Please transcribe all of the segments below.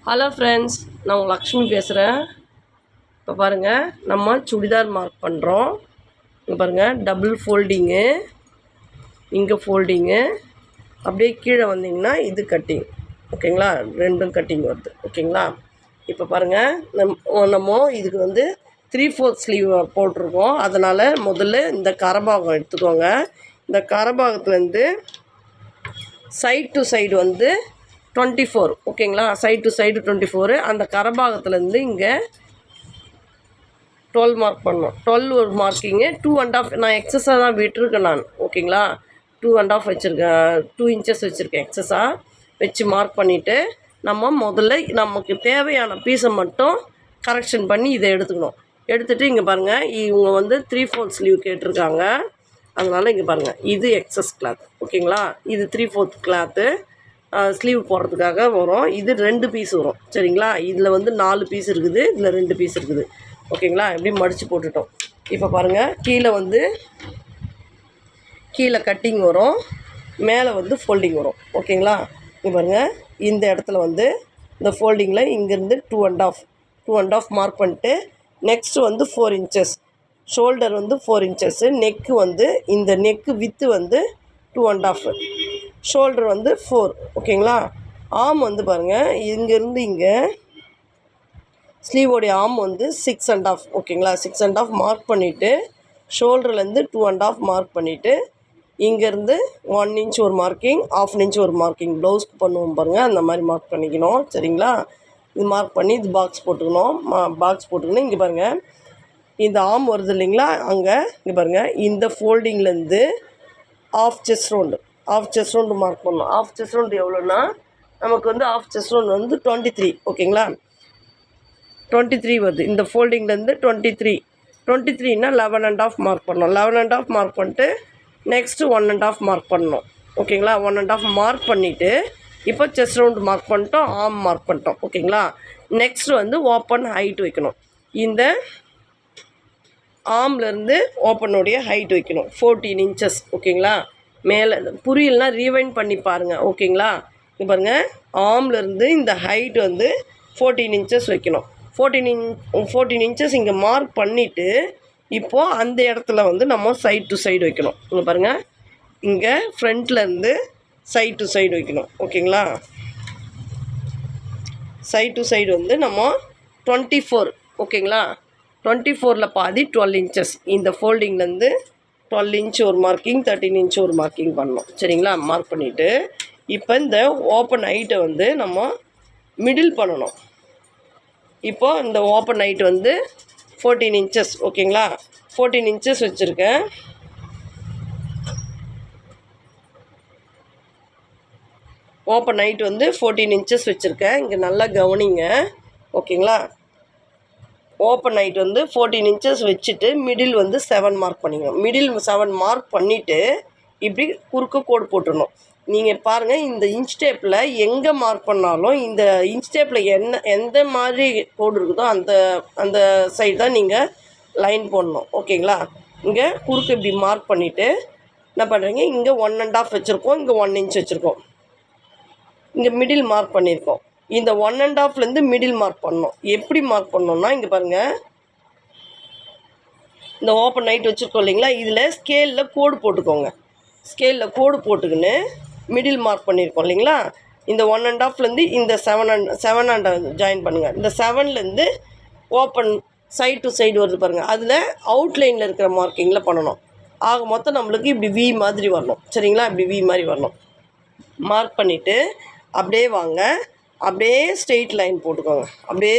Hello friends, நான் உங்கள் லக்ஷ்மி பேசுகிறேன். இப்போ பாருங்கள், நம்ம சுடிதார் மார்க் பண்ணுறோம். இங்கே பாருங்கள், டபுள் ஃபோல்டிங்கு, இங்கே ஃபோல்டிங்கு, அப்படியே கீழே வந்தீங்கன்னா இது கட்டிங். ஓகேங்களா, ரெண்டும் கட்டிங் வருது. ஓகேங்களா, இப்போ பாருங்கள், நம்ம இதுக்கு 3/4 ஸ்லீவ் போட்டிருக்கோம். அதனால் முதல்ல இந்த கரபாகம் எடுத்துக்கோங்க. இந்த கரபாகத்துலேருந்து சைடு டு சைடு 24. ஓகேங்களா, சைடு டு சைடு 24. அந்த கரபாகத்துலேருந்து இங்கே 12 மார்க் பண்ணோம். 12 ஒரு மார்க்கிங்கு, 2.5 நான் எக்ஸஸாக தான் விட்டுருக்கேன் நான். ஓகேங்களா, 2.5 வச்சுருக்கேன், 2 இன்ச்சஸ் வச்சுருக்கேன் எக்ஸஸாக வச்சு மார்க் பண்ணிவிட்டு, நம்ம முதல்ல நமக்கு தேவையான பீஸை மட்டும் கரெக்ஷன் பண்ணி இதை எடுத்துக்கணும். எடுத்துகிட்டு இங்கே பாருங்கள், இவங்க 3/4 ஸ்லீவ் கேட்டிருக்காங்க. அதனால் இங்கே பாருங்கள், இது எக்ஸஸ் கிளாத். ஓகேங்களா, இது 3/4 கிளாத்து ஸ்லீவ் போடுறதுக்காக வரும். இது 2 பீஸ் வரும். சரிங்களா, இதில் 4 பீஸ் இருக்குது, இதில் 2 பீஸ் இருக்குது. ஓகேங்களா, எப்படி மடித்து போட்டுட்டோம். இப்போ பாருங்கள், கீழே கட்டிங் வரும், மேலே ஃபோல்டிங் வரும். ஓகேங்களா, இங்கே பாருங்கள், இந்த இடத்துல இந்த ஃபோல்டிங்கில் இங்கேருந்து 2.5 மார்க் பண்ணிட்டு, next 4 inches shoulder 4 inches, neck இந்த நெக்கு வித்து 2.5, ஷோல்டர் 4. ஓகேங்களா, ஆம் பாருங்கள், இங்கேருந்து இங்கே ஸ்லீவோடைய ஆம் 6.5. ஓகேங்களா, 6.5 மார்க் பண்ணிவிட்டு, ஷோல்டர்லேருந்து 2.5 மார்க் பண்ணிவிட்டு, இங்கேருந்து 1 இன்ச் ஒரு மார்க்கிங், 1/2 இன்ச் ஒரு மார்க்கிங் ப்ளவுஸ்க்கு பண்ணுவோம் பாருங்கள், அந்த மாதிரி மார்க் பண்ணிக்கணும். சரிங்களா, இது மார்க் பண்ணி இது பாக்ஸ் போட்டுக்கணும். பாக்ஸ் போட்டுக்கணும். இங்கே பாருங்கள், இந்த ஆம் வருது இல்லைங்களா, இங்கே பாருங்கள், இந்த ஃபோல்டிங்லேருந்து ஆஃப் செஸ்ட் ரவுண்டு மார்க் பண்ணணும். ஆஃப் செஸ்ட் ரவுண்டு எவ்வளோன்னா, நமக்கு ஆஃப் செஸ்ட் ரவுண்டு 23. ஓகேங்களா, 23 வருது. இந்த ஃபோல்டிங்லேருந்து 23ன்னா 11.5 மார்க் பண்ணணும். 11.5 மார்க் பண்ணிட்டு நெக்ஸ்ட்டு 1.5 மார்க் பண்ணணும். ஓகேங்களா, 1.5 மார்க் பண்ணிவிட்டு, இப்போ செஸ்ட் ரவுண்டு மார்க் பண்ணிட்டோம், ஆம் மார்க் பண்ணிட்டோம். ஓகேங்களா, நெக்ஸ்ட்டு ஓப்பன் ஹைட் வைக்கணும். இந்த ஆம்லேருந்து ஓப்பனுடைய ஹைட் வைக்கணும் 14 இன்ச்சஸ். ஓகேங்களா, மேலே புரியலனா ரீவைண்ட் பண்ணி பாருங்கள். ஓகேங்களா, இங்கே பாருங்கள், ஆம்லேருந்து இந்த ஹைட் 14 இன்ச்சஸ் வைக்கணும். 14 இன்ச்சஸ் இங்கே மார்க் பண்ணிவிட்டு, இப்போது அந்த இடத்துல நம்ம சைடு டு சைடு வைக்கணும். இங்கே பாருங்கள், இங்கே ஃப்ரண்ட்லேருந்து சைடு டு சைடு வைக்கணும். ஓகேங்களா, சைடு டு சைடு நம்ம 24. ஓகேங்களா, 24ல் பாதி 12 இன்ச்சஸ். இந்த ஃபோல்டிங்லேருந்து 12 இன்ச் ஒரு மார்க்கிங், 13 இன்ச் ஒரு மார்க்கிங் பண்ணணும். சரிங்களா, மார்க் பண்ணிவிட்டு, இப்போ இந்த ஓப்பன் ஹைட்டை நம்ம மிடில் பண்ணணும். இப்போது இந்த ஓப்பன் ஹைட் 14 இன்ச்சஸ். ஓகேங்களா, 14 இன்ச்சஸ் வச்சுருக்கேன். ஓப்பன் ஹைட் 14 இன்ச்சஸ் வச்சுருக்கேன். இங்கே நல்லா கவனிங்க. ஓகேங்களா, ஓப்பன் ஹைட் 14 இன்ச்சஸ் வச்சுட்டு மிடில் 7 மார்க் பண்ணிக்கணும். மிடில் 7 மார்க் பண்ணிவிட்டு இப்படி குறுக்க கோடு போட்டுடணும். நீங்கள் பாருங்கள், இந்த இன்ச் டேப்பில் எங்கே மார்க் பண்ணாலும் இந்த இன்ச் டேப்பில் எந்த மாதிரி கோடு இருக்குதோ அந்த சைடு தான் நீங்கள் லைன் போடணும். ஓகேங்களா, இங்கே குறுக்க இப்படி மார்க் பண்ணிவிட்டு என்ன பண்ணுறீங்க, இங்கே 1.5 வச்சுருக்கோம், இங்கே 1 இன்ச் வச்சுருக்கோம், இங்கே மிடில் மார்க் பண்ணியிருக்கோம். இந்த 1.5லேருந்து மிடில் மார்க் பண்ணணும். எப்படி மார்க் பண்ணோம்னா, இங்கே பாருங்கள், இந்த ஓப்பன் ஹைட் வச்சுருக்கோம் இல்லைங்களா, இதில் ஸ்கேலில் கோடு போட்டுக்கோங்க. ஸ்கேலில் கோடு போட்டுக்கின்னு மிடில் மார்க் பண்ணியிருக்கோம் இல்லைங்களா, இந்த 1.5லேருந்து இந்த 7 ஜாயின் பண்ணுங்கள். இந்த 7லேருந்து ஓப்பன் சைடு டு சைடு வருது பாருங்கள், அதில் அவுட்லைனில் இருக்கிற மார்க்கிங்கில் பண்ணணும். ஆக மொத்தம் நம்மளுக்கு இப்படி வி மாதிரி வரணும். சரிங்களா, இப்படி வி மாதிரி வரணும். மார்க் பண்ணிவிட்டு அப்படியே வாங்க, அப்படியே ஸ்ட்ரெயிட் லைன் போட்டுக்கோங்க. அப்படியே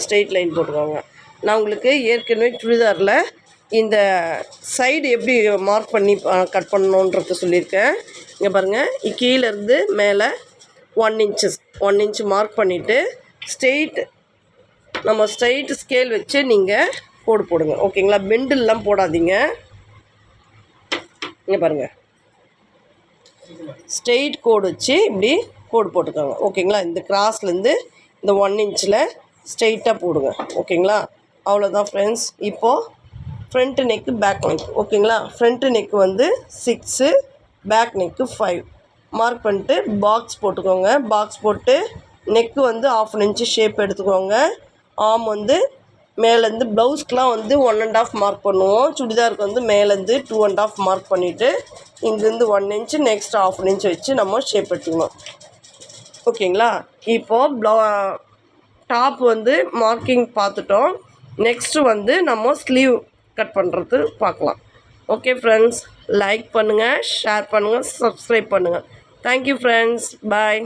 ஸ்ட்ரெயிட் லைன் போட்டுக்கோங்க. நான் உங்களுக்கு ஏற்கனவே சுடிதாரில் இந்த சைடு எப்படி மார்க் பண்ணி கட் பண்ணணுன்றது சொல்லியிருக்கேன். இங்கே பாருங்கள், கீழேருந்து மேலே 1 இன்ச் மார்க் பண்ணிவிட்டு நம்ம ஸ்ட்ரெயிட் ஸ்கேல் வச்சு நீங்கள் கோடு போடுங்க. ஓகேங்களா, பெண்டெல்லாம் போடாதீங்க. இங்கே பாருங்கள், ஸ்ட்ரெயிட் கோடு வச்சு இப்படி கோடு போட்டுக்கோங்க. ஓகேங்களா, இந்த கிராஸ்லேருந்து இந்த 1 இன்ச்சில் ஸ்ட்ரெயிட்டாக போடுங்க. ஓகேங்களா, அவ்வளோதான் ஃப்ரெண்ட்ஸ். இப்போது ஃப்ரண்ட்டு நெக்கு, பேக் நெக். ஓகேங்களா, front neck 6, back neck 5 mark பண்ணிட்டு பாக்ஸ் போட்டுக்கோங்க. பாக்ஸ் போட்டு நெக்கு வந்து 1/2 இன்ச்சு ஷேப் எடுத்துக்கோங்க. ஆர்ம் வந்து மேலேருந்து ப்ளவுஸ்க்கெலாம் வந்து 1.5 மார்க் பண்ணுவோம். சுடிதாருக்கு வந்து மேலேருந்து 2.5 மார்க் பண்ணிவிட்டு இங்கேருந்து 1 இன்ச்சு நெக்ஸ்ட் 1/2 இன்ச் வச்சு நம்ம ஷேப் எடுத்துக்கணும். ஓகேங்களா? இப்போது டாப் வந்து மார்க்கிங் பார்த்துட்டோம். நெக்ஸ்ட்டு வந்து நம்ம ஸ்லீவ் கட் பண்ணுறது பார்க்கலாம். ஓகே ஃப்ரெண்ட்ஸ், லைக் பண்ணுங்கள், ஷேர் பண்ணுங்கள், சப்ஸ்கிரைப் பண்ணுங்கள். தேங்க்யூ ஃப்ரெண்ட்ஸ், பாய்.